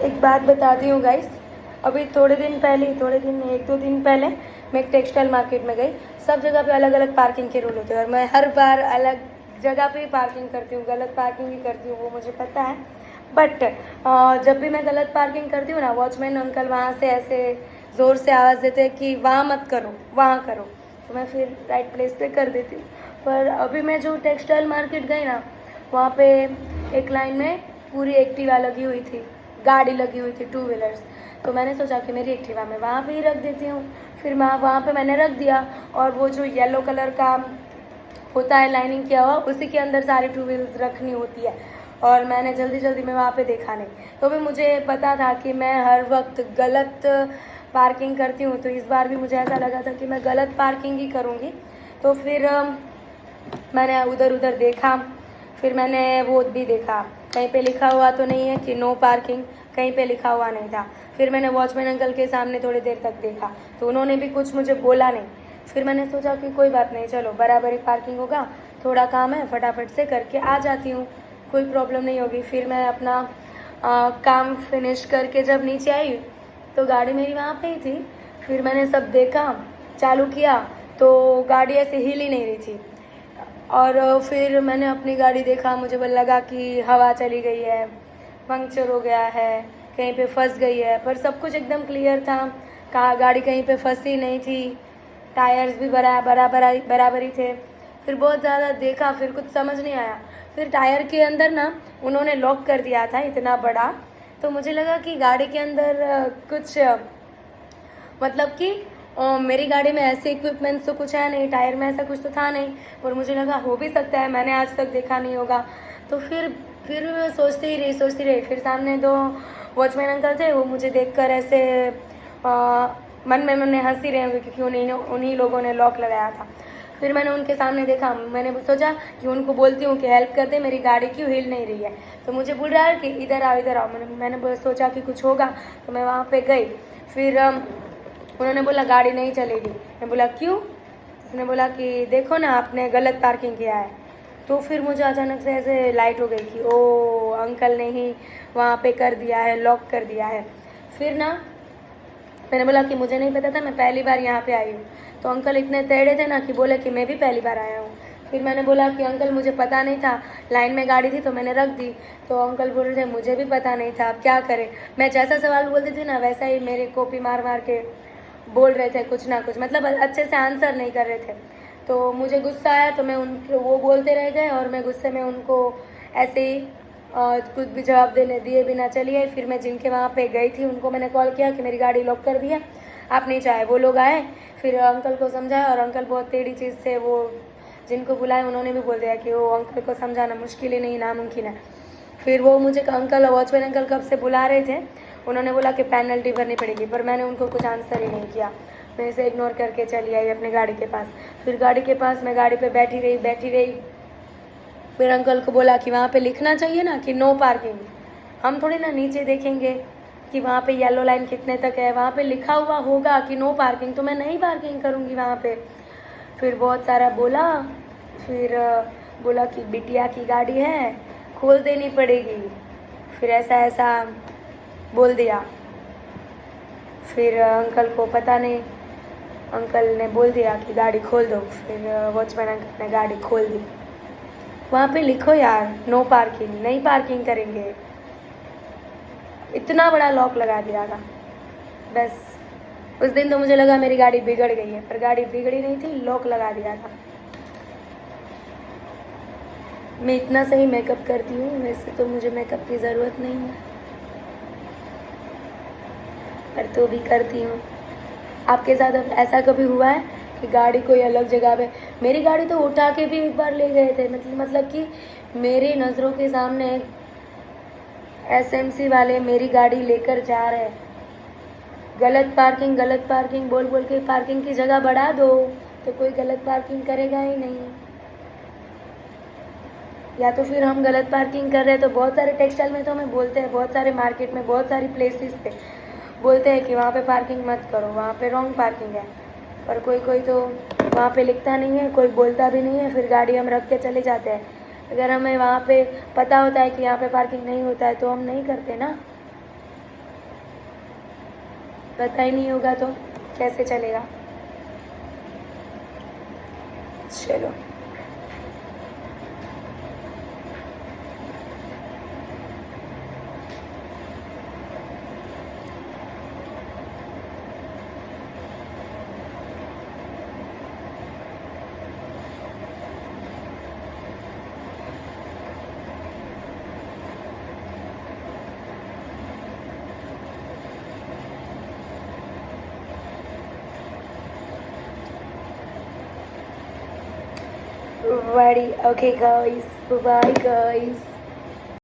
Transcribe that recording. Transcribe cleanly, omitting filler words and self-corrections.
एक बात बताती हूँ गाइस। अभी थोड़े दिन एक दो दिन पहले मैं एक टेक्सटाइल मार्केट में गई। सब जगह पे अलग अलग पार्किंग के रूल होते हैं और मैं हर बार अलग जगह पे ही पार्किंग करती हूँ, गलत पार्किंग ही करती हूँ, वो मुझे पता है। बट जब भी मैं गलत पार्किंग करती हूँ ना, वॉचमैन अंकल वहाँ से ऐसे ज़ोर से आवाज़ देते हैं कि वहाँ मत करो, वहाँ करो, तो मैं फिर राइट प्लेस पे कर देती हूँ। पर अभी मैं जो टेक्सटाइल मार्केट गई ना, वहाँ पे एक लाइन में पूरी एक्टिवा लगी हुई थी, गाड़ी लगी हुई थी, 2 व्हीलर्स। तो मैंने सोचा कि मेरी एक्टिवा मैं वहाँ पे ही रख देती हूँ। फिर मैं वहाँ पे मैंने रख दिया और वो जो येलो कलर का होता है लाइनिंग किया हुआ, उसी के अंदर सारी 2 व्हील्स रखनी होती है। और मैंने जल्दी जल्दी में वहाँ पे देखा नहीं, तो भी मुझे पता था कि मैं हर वक्त गलत पार्किंग करती हूँ। तो इस बार भी मुझे ऐसा लगा था कि मैं गलत पार्किंग ही करूँगी। तो फिर मैंने उधर उधर देखा, फिर मैंने वो भी देखा, कहीं पे लिखा हुआ तो नहीं है कि नो पार्किंग, कहीं पे लिखा हुआ नहीं था। फिर मैंने वॉचमैन अंकल के सामने थोड़ी देर तक देखा, तो उन्होंने भी कुछ मुझे बोला नहीं। फिर मैंने सोचा कि कोई बात नहीं, चलो बराबर ही पार्किंग होगा, थोड़ा काम है फटाफट से करके आ जाती हूँ, कोई प्रॉब्लम नहीं होगी। फिर मैं अपना काम फिनिश करके जब नीचे आई तो गाड़ी मेरी वहाँ पे ही थी। फिर मैंने सब देखा, चालू किया तो गाड़ी ऐसे हिल ही नहीं रही थी। और फिर मैंने अपनी गाड़ी देखा, मुझे लगा कि हवा चली गई है, पंक्चर हो गया है, कहीं पे फंस गई है। पर सब कुछ एकदम क्लियर था, कहाँ गाड़ी कहीं पे फंसी नहीं थी, टायर्स भी बराबर ही थे। फिर बहुत ज़्यादा देखा, फिर कुछ समझ नहीं आया। फिर टायर के अंदर ना उन्होंने लॉक कर दिया था इतना बड़ा, तो मुझे लगा कि गाड़ी के अंदर कुछ मतलब कि मेरी गाड़ी में ऐसे इक्विपमेंट्स तो कुछ है नहीं, टायर में ऐसा कुछ तो था नहीं, पर मुझे लगा हो भी सकता है, मैंने आज तक देखा नहीं होगा। तो फिर मैं सोचती ही रही। फिर सामने 2 वॉचमैन अंकल थे, वो मुझे देखकर ऐसे मन में हंस ही रहे होंगे क्योंकि उन्हीं लोगों ने लॉक लगाया था। फिर मैंने उनके सामने देखा, मैंने सोचा कि उनको बोलती हूँ कि हेल्प कर दे, मेरी गाड़ी क्यों हिल नहीं रही है। तो मुझे बोल रहा है कि इधर आओ। मैंने सोचा कि कुछ होगा, तो मैं वहाँ पे गई। फिर उन्होंने बोला गाड़ी नहीं चलेगी। मैं बोला क्यों? उसने बोला कि देखो ना, आपने गलत पार्किंग किया है। तो फिर मुझे अचानक से ऐसे लाइट हो गई कि ओ, अंकल ने ही वहाँ पे कर दिया है, लॉक कर दिया है। फिर ना मैंने बोला कि मुझे नहीं पता था, मैं पहली बार यहाँ पे आई हूँ। तो अंकल इतने टेढ़े थे ना कि बोले कि मैं भी पहली बार आया हूँ। फिर मैंने बोला कि अंकल मुझे पता नहीं था, लाइन में गाड़ी थी तो मैंने रख दी। तो अंकल बोल रहे थे मुझे भी पता नहीं था, अब क्या करें। मैं जैसा सवाल बोलती थी ना, वैसा ही मेरे कॉपी मार के बोल रहे थे कुछ ना कुछ, मतलब अच्छे से आंसर नहीं कर रहे थे। तो मुझे गुस्सा आया, तो मैं उनके वो बोलते रह गए और मैं गुस्से में उनको ऐसे ही कुछ भी जवाब देने दिए बिना चली आई। फिर मैं जिनके वहाँ पे गई थी उनको मैंने कॉल किया कि मेरी गाड़ी लॉक कर दिया, आप नहीं चाहे। वो लोग आए, फिर अंकल को समझाया और अंकल बहुत टेढ़ी चीज़ से वो जिनको बुलाए उन्होंने भी बोल दिया कि वो अंकल को समझाना मुश्किल ही नहीं, नामुमकिन है। फिर वो मुझे अंकल, वॉचमैन अंकल कब से बुला रहे थे, उन्होंने बोला कि पेनल्टी भरनी पड़ेगी, पर मैंने उनको कुछ आंसर ही नहीं किया। मैं इसे इग्नोर करके चली आई अपनी गाड़ी के पास। फिर गाड़ी के पास मैं गाड़ी पे बैठी रही। फिर अंकल को बोला कि वहाँ पे लिखना चाहिए ना कि नो पार्किंग, हम थोड़ी ना नीचे देखेंगे कि वहाँ पे येलो लाइन कितने तक है, वहाँ पे लिखा हुआ होगा कि नो पार्किंग, तो मैं नहीं पार्किंग करूँगी वहाँ पे। फिर बहुत सारा बोला, फिर बोला कि बिटिया की गाड़ी है, खोल देनी पड़ेगी। फिर ऐसा बोल दिया। फिर अंकल को पता नहीं, अंकल ने बोल दिया कि गाड़ी खोल दो। फिर वॉचमैन अंकल ने गाड़ी खोल दी। वहाँ पे लिखो यार नो पार्किंग, नहीं पार्किंग करेंगे। इतना बड़ा लॉक लगा दिया था। बस उस दिन तो मुझे लगा मेरी गाड़ी बिगड़ गई है, पर गाड़ी बिगड़ी नहीं थी, लॉक लगा दिया था। मैं इतना सही मेकअप करती हूँ, वैसे तो मुझे मेकअप की ज़रूरत नहीं है, पर तो भी करती हूँ। आपके साथ अब ऐसा कभी हुआ है कि गाड़ी कोई अलग जगह पे, मेरी गाड़ी तो उठा के भी एक बार ले गए थे, मतलब कि मेरी नज़रों के सामने एसएमसी वाले मेरी गाड़ी लेकर जा रहे हैं। गलत पार्किंग बोल के पार्किंग की जगह बढ़ा दो, तो कोई गलत पार्किंग करेगा ही नहीं। या तो फिर हम गलत पार्किंग कर रहे हैं, तो बहुत सारे टेक्सटाइल में तो हमें बोलते हैं, बहुत सारे मार्केट में, बहुत सारी प्लेसेस पे बोलते हैं कि वहाँ पे पार्किंग मत करो, वहाँ पे रॉन्ग पार्किंग है। पर कोई तो वहाँ पे लिखता नहीं है, कोई बोलता भी नहीं है, फिर गाड़ी हम रख के चले जाते हैं। अगर हमें वहाँ पे पता होता है कि यहाँ पे पार्किंग नहीं होता है तो हम नहीं करते ना। पता ही नहीं होगा तो कैसे चलेगा। चलो ready, okay guys, bye bye guys.